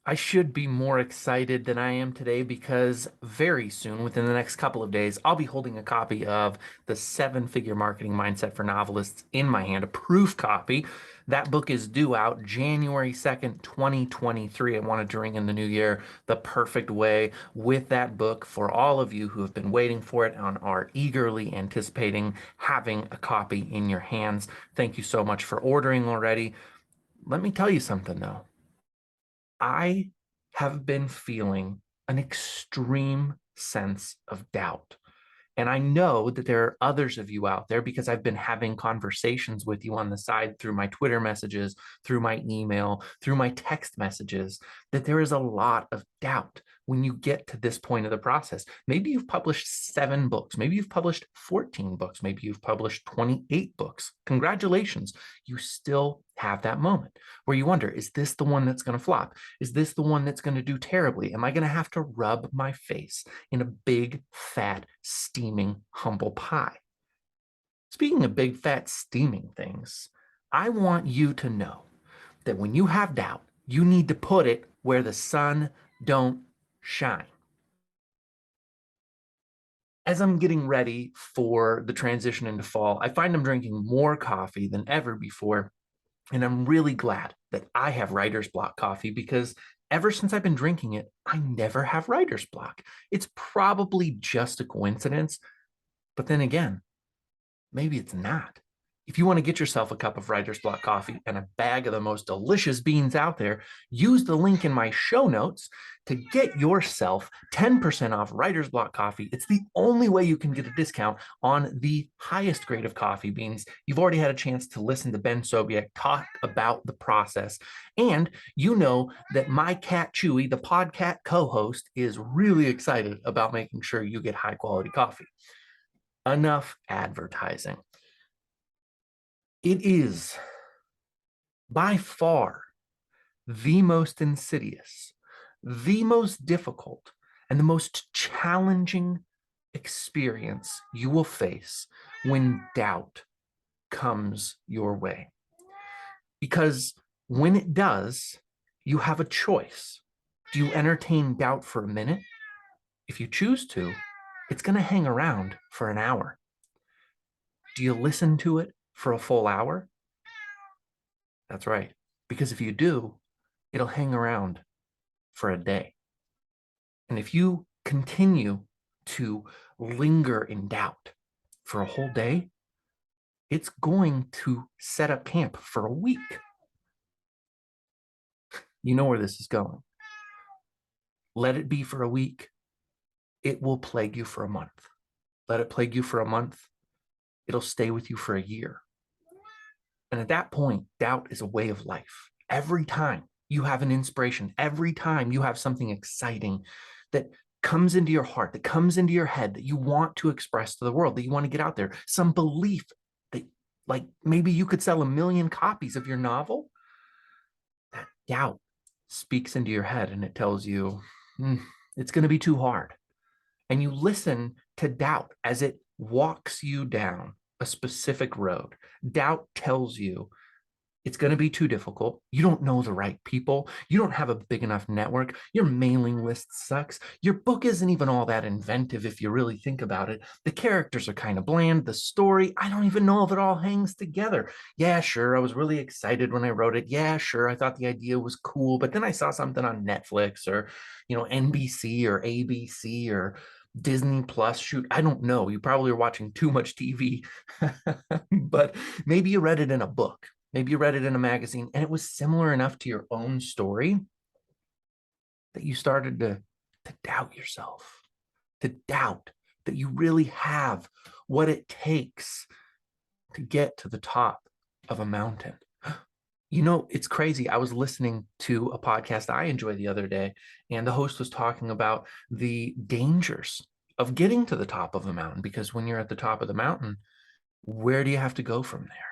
I should be more excited than I am today because very soon, within the next couple of days, I'll be holding a copy of The Seven-Figure Marketing Mindset for Novelists in my hand, a proof copy. That book is due out January 2nd, 2023. I wanted to ring in the new year the perfect way with that book for all of you who have been waiting for it and are eagerly anticipating having a copy in your hands. Thank you so much for ordering already. Let me tell you something, though. I have been feeling an extreme sense of doubt. And I know that there are others of you out there because I've been having conversations with you on the side through my Twitter messages, through my email, through my text messages, that there is a lot of doubt when you get to this point of the process. Maybe you've published 7 books. Maybe you've published 14 books. Maybe you've published 28 books. Congratulations. You still have that moment where you wonder, is this the one that's going to flop? Is this the one that's going to do terribly? Am I going to have to rub my face in a big, fat, steaming humble pie? Speaking of big, fat, steaming things, I want you to know that when you have doubt, you need to put it where the sun don't shine. As I'm getting ready for the transition into fall, I find I'm drinking more coffee than ever before. And I'm really glad that I have writer's block coffee because ever since I've been drinking it, I never have writer's block. It's probably just a coincidence, but then again, maybe it's not. If you want to get yourself a cup of writer's block coffee and a bag of the most delicious beans out there, use the link in my show notes to get yourself 10% off writer's block coffee. It's the only way you can get a discount on the highest grade of coffee beans. You've already had a chance to listen to Ben Sobiek talk about the process. And you know that my cat Chewy, the Podcat co-host, is really excited about making sure you get high quality coffee. Enough advertising. It is by far the most insidious, the most difficult, and the most challenging experience you will face when doubt comes your way. Because when it does, you have a choice. Do you entertain doubt for a minute? If you choose to, it's going to hang around for an hour. Do you listen to it for a full hour? That's right. Because if you do, it'll hang around for a day. And if you continue to linger in doubt for a whole day, it's going to set up camp for a week. You know where this is going. Let it be for a week. It will plague you for a month. Let it plague you for a month. It'll stay with you for a year. And at that point, doubt is a way of life. Every time you have an inspiration, every time you have something exciting that comes into your heart, that comes into your head, that you want to express to the world, that you want to get out there, some belief that, like, maybe you could sell 1,000,000 copies of your novel, that doubt speaks into your head and it tells you, it's going to be too hard. And you listen to doubt as it walks you down a specific road. Doubt tells you it's going to be too difficult. You don't know the right people. You don't have a big enough network. Your mailing list sucks. Your book isn't even all that inventive if you really think about it. The characters are kind of bland. The story, I don't even know if it all hangs together. Yeah, sure, I was really excited when I wrote it. Yeah, sure, I thought the idea was cool, but then I saw something on Netflix or, NBC or ABC or Disney Plus. Shoot, I don't know. You probably are watching too much TV, but maybe you read it in a book. Maybe you read it in a magazine and it was similar enough to your own story that you started to doubt yourself, to doubt that you really have what it takes to get to the top of a mountain. It's crazy. I was listening to a podcast I enjoy the other day, and the host was talking about the dangers of getting to the top of a mountain, because when you're at the top of the mountain, where do you have to go from there?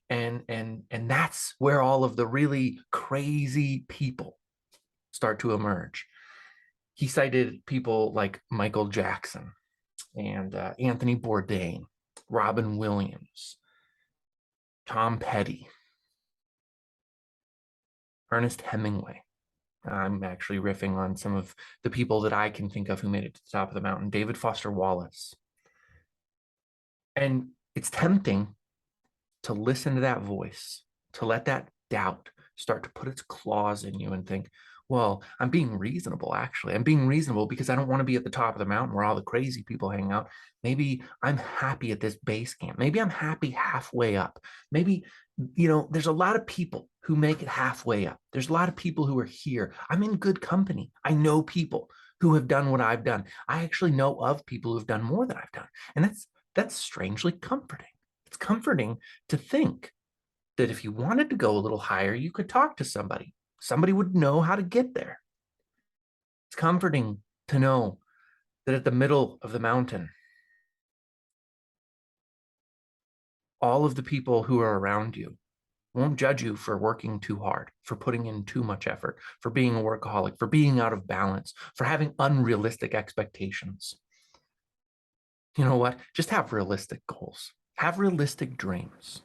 And that's where all of the really crazy people start to emerge. He cited people like Michael Jackson and Anthony Bourdain, Robin Williams, Tom Petty, Ernest Hemingway. I'm actually riffing on some of the people that I can think of who made it to the top of the mountain. David Foster Wallace. And it's tempting to listen to that voice, to let that doubt start to put its claws in you and think, well, I'm being reasonable, actually. I'm being reasonable because I don't want to be at the top of the mountain where all the crazy people hang out. Maybe I'm happy at this base camp. Maybe I'm happy halfway up. Maybe, there's a lot of people who make it halfway up. There's a lot of people who are here. I'm in good company. I know people who have done what I've done. I actually know of people who've done more than I've done. And that's strangely comforting. It's comforting to think that if you wanted to go a little higher, you could talk to somebody. Somebody would know how to get there. It's comforting to know that at the middle of the mountain, all of the people who are around you won't judge you for working too hard, for putting in too much effort, for being a workaholic, for being out of balance, for having unrealistic expectations. You know what? Just have realistic goals. Have realistic dreams.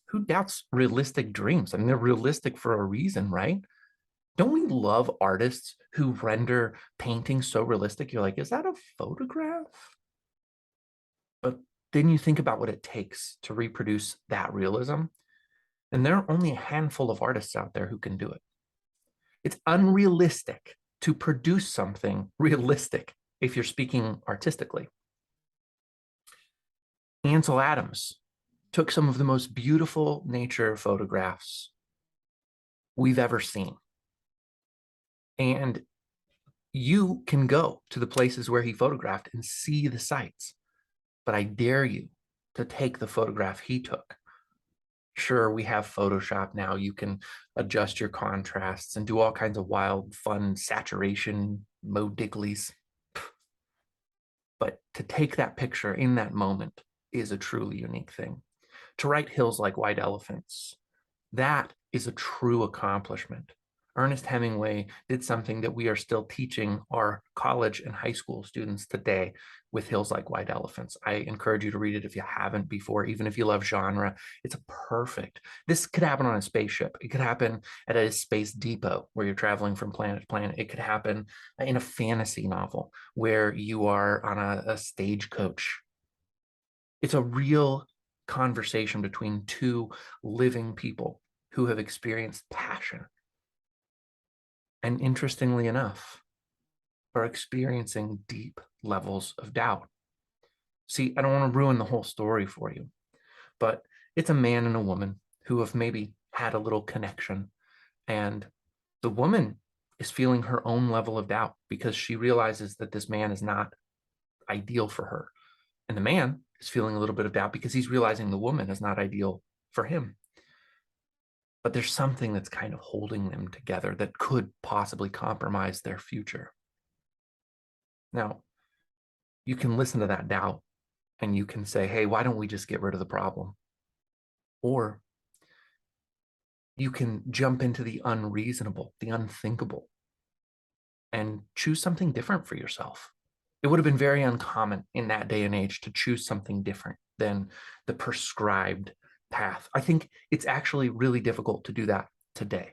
Who doubts realistic dreams? I mean, they're realistic for a reason, right? Don't we love artists who render paintings so realistic? You're like, is that a photograph? But then you think about what it takes to reproduce that realism. And there are only a handful of artists out there who can do it. It's unrealistic to produce something realistic if you're speaking artistically. Ansel Adams took some of the most beautiful nature photographs we've ever seen. And you can go to the places where he photographed and see the sights. But I dare you to take the photograph he took. Sure, we have Photoshop now. You can adjust your contrasts and do all kinds of wild, fun saturation Mo Digleys. But to take that picture in that moment is a truly unique thing. To write Hills Like White Elephants, that is a true accomplishment. Ernest Hemingway did something that we are still teaching our college and high school students today with Hills Like White Elephants. I encourage you to read it if you haven't before, even if you love genre. It's perfect. This could happen on a spaceship. It could happen at a space depot where you're traveling from planet to planet. It could happen in a fantasy novel where you are on a stagecoach. It's a real conversation between two living people who have experienced passion. And interestingly enough, are experiencing deep levels of doubt. See, I don't want to ruin the whole story for you, but it's a man and a woman who have maybe had a little connection. And the woman is feeling her own level of doubt because she realizes that this man is not ideal for her. And the man is feeling a little bit of doubt because he's realizing the woman is not ideal for him. But there's something that's kind of holding them together that could possibly compromise their future. Now, you can listen to that doubt and you can say, hey, why don't we just get rid of the problem? Or you can jump into the unreasonable, the unthinkable, and choose something different for yourself. It would have been very uncommon in that day and age to choose something different than the prescribed path. I think it's actually really difficult to do that today.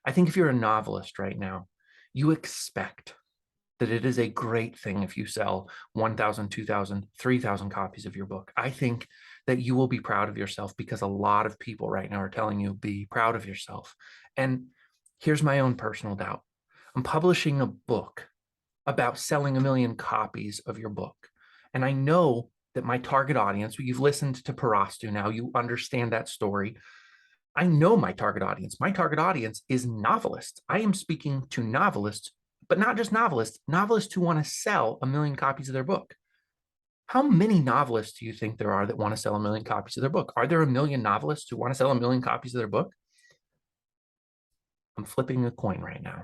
I think if you're a novelist right now, you expect that it is a great thing if you sell 1,000, 2,000, 3,000 copies of your book. I think that you will be proud of yourself because a lot of people right now are telling you, be proud of yourself. And here's my own personal doubt. I'm publishing a book about selling 1 million copies of your book. And I know that my target audience, you've listened to Parastu now, you understand that story. I know my target audience. My target audience is novelists. I am speaking to novelists, but not just novelists who want to sell 1 million copies of their book. How many novelists do you think there are that want to sell 1 million copies of their book? Are there 1 million novelists who want to sell 1 million copies of their book? I'm flipping a coin right now.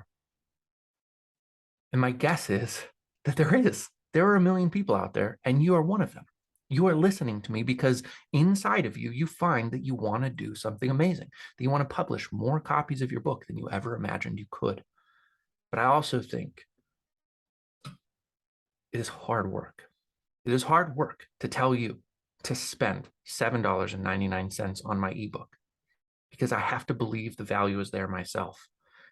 And my guess is that there is. There are 1 million people out there, and you are one of them. You are listening to me because inside of you, you find that you want to do something amazing, that you want to publish more copies of your book than you ever imagined you could. But I also think it is hard work. It is hard work to tell you to spend $7.99 on my ebook because I have to believe the value is there myself.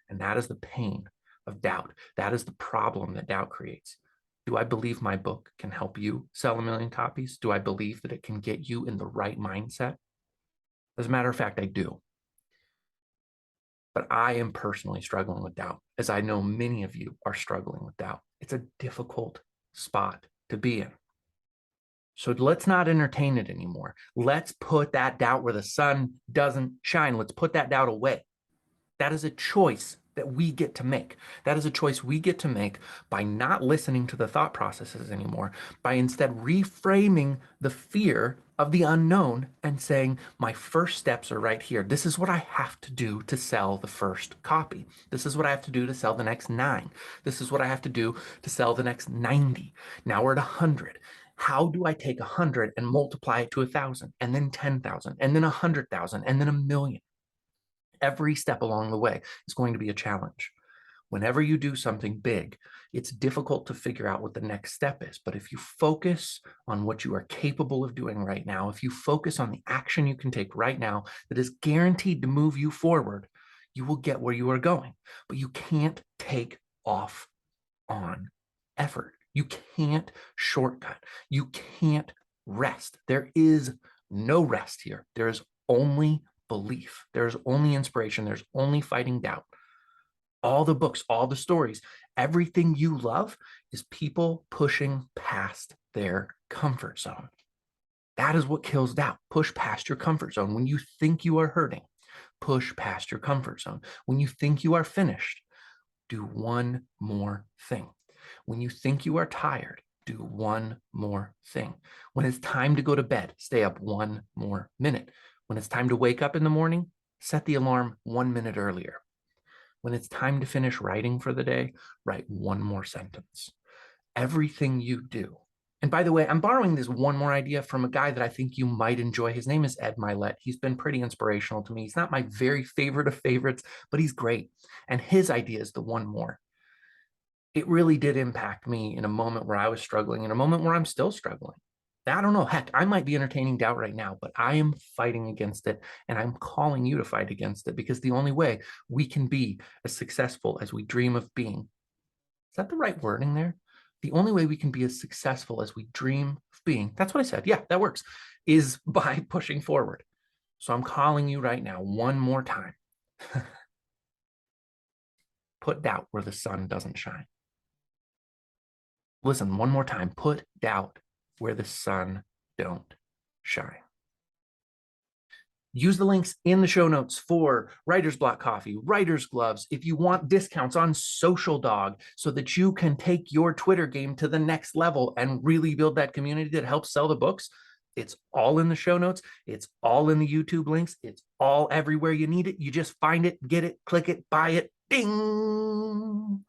And that is the pain of doubt. That is the problem that doubt creates. Do I believe my book can help you sell 1 million copies? Do I believe that it can get you in the right mindset? As a matter of fact, I do. But I am personally struggling with doubt, as I know many of you are struggling with doubt. It's a difficult spot to be in. So let's not entertain it anymore. Let's put that doubt where the sun doesn't shine. Let's put that doubt away. That is a choice that we get to make. That is a choice we get to make by not listening to the thought processes anymore, by instead reframing the fear of the unknown and saying, my first steps are right here. This is what I have to do to sell the first copy. This is what I have to do to sell the next 9. This is what I have to do to sell the next 90. Now we're at 100. How do I take 100 and multiply it to 1,000 and then 10,000 and then 100,000 and then 1,000,000? Every step along the way is going to be a challenge. Whenever you do something big, it's difficult to figure out what the next step is. But if you focus on what you are capable of doing right now, if you focus on the action you can take right now that is guaranteed to move you forward, you will get where you are going. But you can't take off on effort. You can't shortcut. You can't rest. There is no rest here. There is only belief. There's only inspiration. There's only fighting doubt. All the books, all the stories, everything you love is people pushing past their comfort zone. That is what kills doubt. Push past your comfort zone. When you think you are hurting, push past your comfort zone. When you think you are finished, do one more thing. When you think you are tired, do one more thing. When it's time to go to bed, stay up one more minute. When it's time to wake up in the morning, set the alarm 1 minute earlier. When it's time to finish writing for the day, write one more sentence. Everything you do. And by the way, I'm borrowing this one more idea from a guy that I think you might enjoy. His name is Ed Mylett. He's been pretty inspirational to me. He's not my very favorite of favorites, but he's great. And his idea is the one more. It really did impact me in a moment where I was struggling, in a moment where I'm still struggling. I don't know, heck, I might be entertaining doubt right now, but I am fighting against it, and I'm calling you to fight against it, because the only way we can be as successful as we dream of being, is that the right wording there? The only way we can be as successful as we dream of being, that's what I said, yeah, that works, is by pushing forward. So I'm calling you right now one more time. Put doubt where the sun doesn't shine. Listen, one more time, put doubt where the sun don't shine. Use the links in the show notes for Writer's Block Coffee, Writer's Gloves, if you want discounts on Social Dog so that you can take your Twitter game to the next level and really build that community that helps sell the books. It's all in the show notes. It's all in the YouTube links. It's all everywhere you need it. You just find it, get it, click it, buy it. Ding!